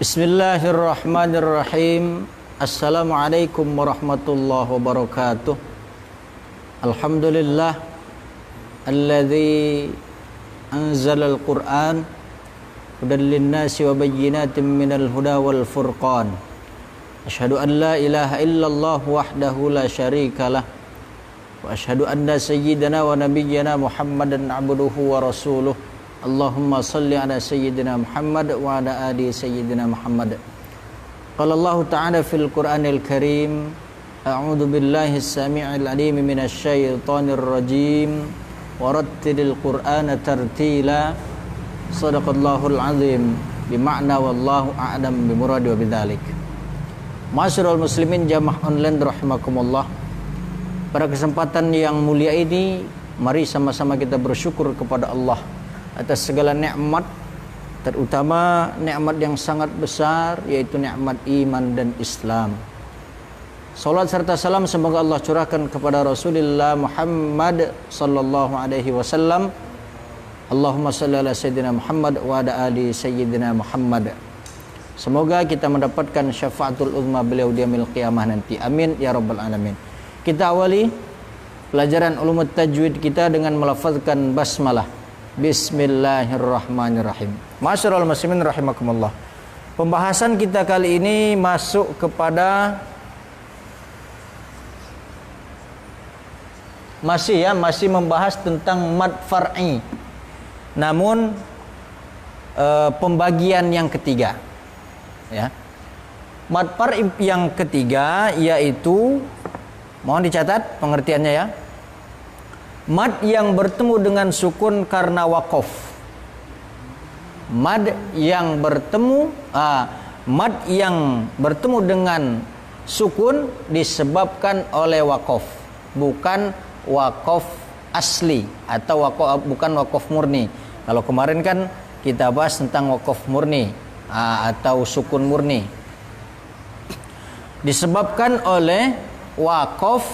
Bismillahirrahmanirrahim. Assalamualaikum warahmatullahi wabarakatuh. Alhamdulillah alladzi anzala al-Qur'an hudan lin-nasi wa bayyinatin minal huda wal furqan. Asyhadu an la ilaha illallah wahdahu la syarikalah wa asyhadu anna sayyidana wa nabiyyana Muhammadan abduhu wa rasuluh. Allahumma salli ala sayyidina Muhammad wa ala ali sayyidina Muhammad. Qala Allah ta'ala fil Qur'anil Karim, a'udzu billahi as-sami'il 'alim minasy syaithanir rajim wa rattilil Qur'ana tartila. Shadaqallahul 'azim bima'na wallahu a'lam bimuradi wa bidzalik. Ma'asyiral muslimin jamaah online rahimakumullah. Pada kesempatan yang mulia ini, mari sama-sama kita bersyukur kepada Allah atas segala nikmat, terutama nikmat yang sangat besar, yaitu nikmat iman dan Islam. Salat serta salam semoga Allah curahkan kepada Rasulullah Muhammad sallallahu alaihi wasallam. Allahumma salli ala sayyidina Muhammad wa ala ali sayyidina Muhammad. Semoga kita mendapatkan syafaatul uzma beliau di yaumil qiyamah nanti. Amin ya rabbal alamin. Kita awali pelajaran ulumut tajwid kita dengan melafazkan basmalah. Bismillahirrahmanirrahim. Ma'asyiral muslimin rahimakumullah. Pembahasan kita kali ini masuk kepada masih membahas tentang mad far'i. Namun pembagian yang ketiga. Ya. Mad far'i yang ketiga yaitu, mohon dicatat pengertiannya ya. Mad yang bertemu dengan sukun karena wakof. Mad yang bertemu dengan sukun disebabkan oleh wakof, bukan wakof asli atau bukan wakof murni. Kalau kemarin kan kita bahas tentang wakof murni atau sukun murni. Disebabkan oleh wakof,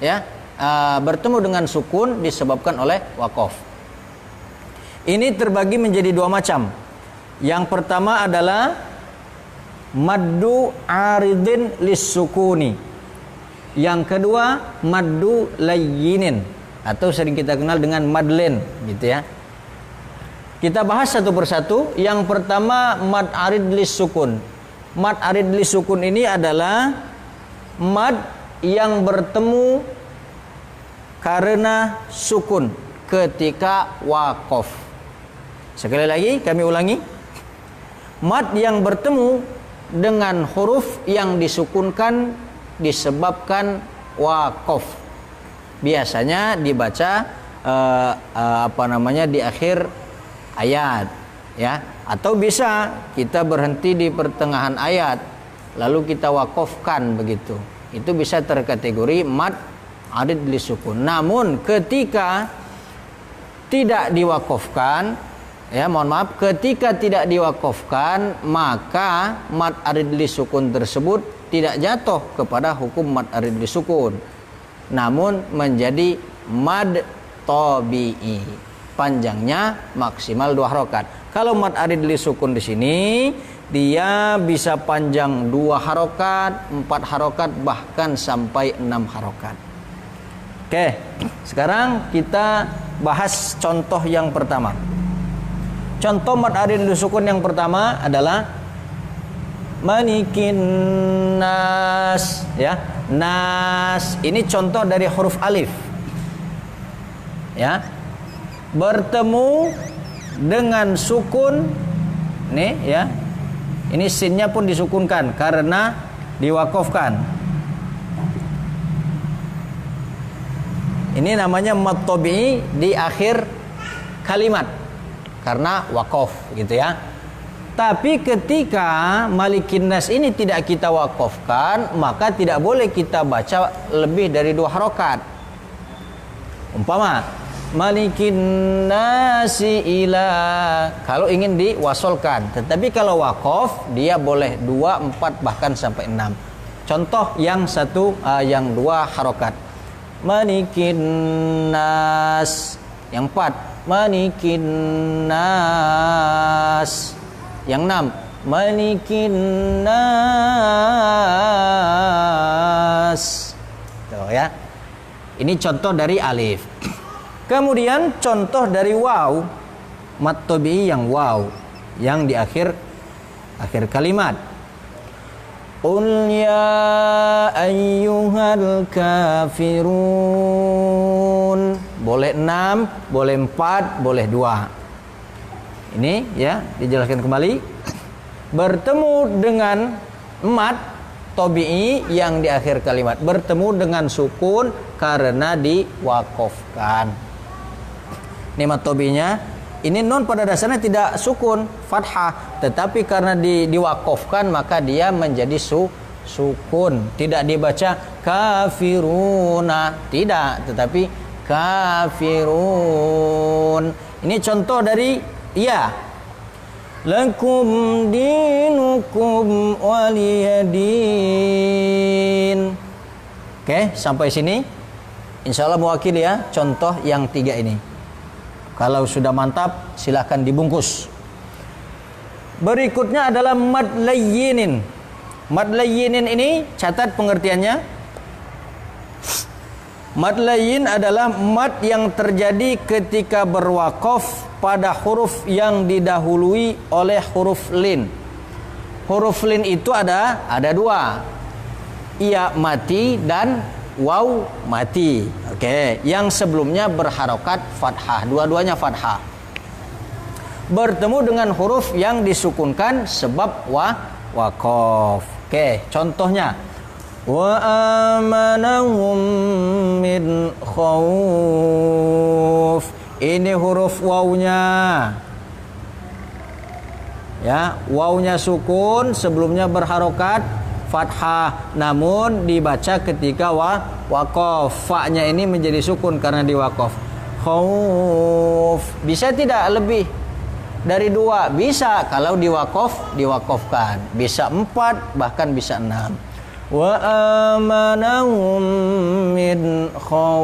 ya. Bertemu dengan sukun disebabkan oleh wakof. Ini terbagi menjadi dua macam. Yang pertama adalah maddu aridin lis-sukuni. Yang kedua maddu layyinin atau sering kita kenal dengan madlen, gitu ya. Kita bahas satu persatu. Yang pertama mad arid lis-sukun. Mad arid lis-sukun ini adalah mad yang bertemu karena sukun ketika wakof. Sekali lagi kami ulangi. Mad yang bertemu dengan huruf yang disukunkan disebabkan wakof. Biasanya dibaca di akhir ayat, ya. Atau bisa kita berhenti di pertengahan ayat lalu kita wakofkan begitu. Itu bisa terkategori mad arid lisukun. Namun ketika tidak diwakofkan, ya ketika tidak diwakofkan, maka mad arid lisukun tersebut tidak jatuh kepada hukum mad arid lisukun, namun menjadi mad tabi'i. Panjangnya maksimal 2 harokat. Kalau mad arid lisukun di sini dia bisa panjang 2 harokat, 4 harokat, bahkan sampai 6 harokat. Oke, sekarang kita bahas contoh yang pertama. Contoh mad arid lisukun yang pertama adalah manikin nas, ya. Nas ini contoh dari huruf alif, ya. Bertemu dengan sukun nih, ya. Ini sinnya pun disukunkan karena diwakofkan. Ini namanya mad tabi'i di akhir kalimat karena wakof, gitu ya. Tapi ketika malikin nas ini tidak kita wakofkan, maka tidak boleh kita baca lebih dari 2 harokat. Umpama malikin nasi ila, kalau ingin diwasolkan. Tetapi kalau wakof dia boleh 2, 4, bahkan sampai 6. Contoh yang 2 harokat. Manikin nas. Yang 4, manikin nas. Yang 6, Malikin nas. Tuh ya. Ini contoh dari alif. Kemudian contoh dari waw, mad tabi'i yang waw, yang di akhir kalimat. Qul ya ayyuhal kafirun. Boleh 6, boleh 4, boleh 2. Ini ya, dijelaskan kembali. Bertemu dengan mad tabi'i yang di akhir kalimat, bertemu dengan sukun karena diwakofkan. Ini mad tabi'inya, ini nun pada dasarnya tidak sukun, fathah, tetapi karena diwakofkan maka dia menjadi sukun. Tidak dibaca kafiruna, tidak, tetapi kafirun. Ini contoh dari ya. Lakum dinukum waliyadin. Oke, sampai sini insya Allah mewakili ya contoh yang 3 ini. Kalau sudah mantap, silahkan dibungkus. Berikutnya adalah mad layyinin. Mad layyinin ini catat pengertiannya. Mad layyin adalah mad yang terjadi ketika berwaqaf pada huruf yang didahului oleh huruf lin. Huruf lin itu ada 2. Iya mati dan waw mati. Oke, yang sebelumnya berharokat fathah, dua-duanya fathah. Bertemu dengan huruf yang disukunkan sebab waqaf. Oke, contohnya wa amanahum min khauf. Ini huruf wawnya. Ya, wawnya sukun, sebelumnya berharokat fathah, namun dibaca ketika waqaf. Fa-nya ini menjadi sukun karena diwaqaf. Khauf. Bisa tidak lebih dari 2? Bisa kalau diwaqafkan. Bisa 4, bahkan bisa 6. Wa amanahum min khauf.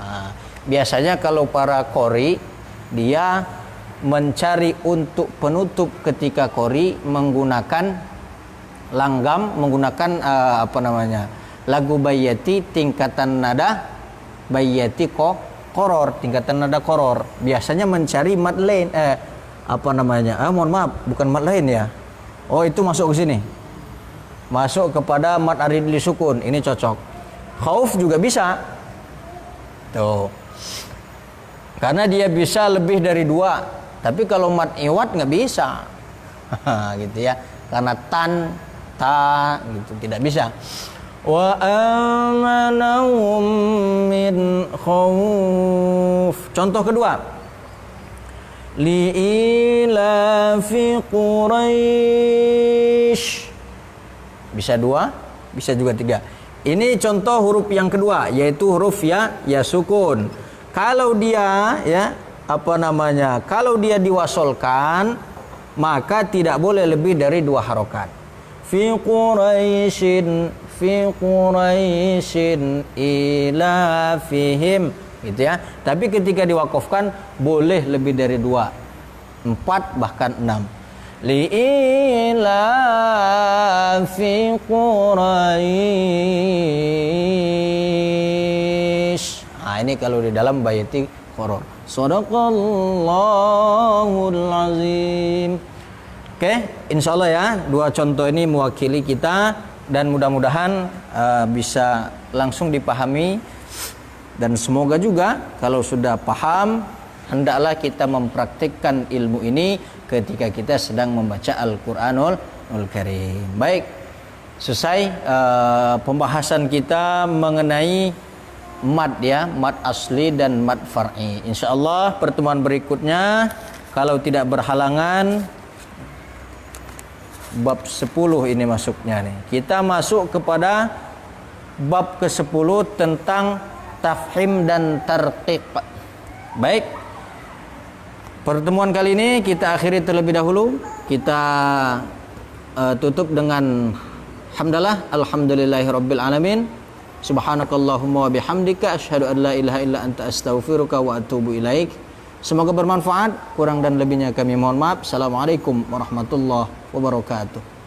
Nah, biasanya kalau para qori dia mencari untuk penutup ketika qori menggunakan langgam, menggunakan lagu bayyati tingkatan nada bayyati qoror, tingkatan nada qoror. Biasanya mencari mad lain mohon maaf, bukan mad lain ya. Oh, itu masuk ke sini. Masuk kepada mad aridli sukun. Ini cocok. Khauf juga bisa. Tuh. Karena dia bisa lebih dari 2. Tapi kalau mad iwad nggak bisa, gitu ya, karena ta gitu tidak bisa. Wa amanahum min khauf. Contoh kedua, li'ilafi Quraisy. Bisa 2, bisa juga 3. Ini contoh huruf yang kedua, yaitu huruf ya sukun. Kalau dia kalau dia diwasolkan, maka tidak boleh lebih dari 2 harokat. Fi Quraisyin ila fihim, gitu ya. Tapi ketika diwakafkan boleh lebih dari 2, 4 bahkan 6. Li ila fi Quraisy. Nah, ini kalau di dalam bayati qoror. Shadaqallahul azim. Oke, insyaallah ya, 2 contoh ini mewakili kita dan mudah-mudahan bisa langsung dipahami, dan semoga juga kalau sudah paham hendaklah kita mempraktikkan ilmu ini ketika kita sedang membaca Al-Qur'anul Karim. Baik, selesai pembahasan kita mengenai mad ya, mad asli dan mad far'i. Insyaallah pertemuan berikutnya kalau tidak berhalangan bab 10 ini masuknya nih. Kita masuk kepada bab ke-10 tentang tafhim dan tarqiq. Baik. Pertemuan kali ini kita akhiri terlebih dahulu. Kita tutup dengan hamdalah, alhamdulillahirabbil alamin. Subhanakallahumma wa bihamdika asyhadu an la ilaha illa anta astaghfiruka wa atubu ilaik. Semoga bermanfaat. Kurang dan lebihnya kami mohon maaf. Assalamualaikum warahmatullahi wabarakatuh.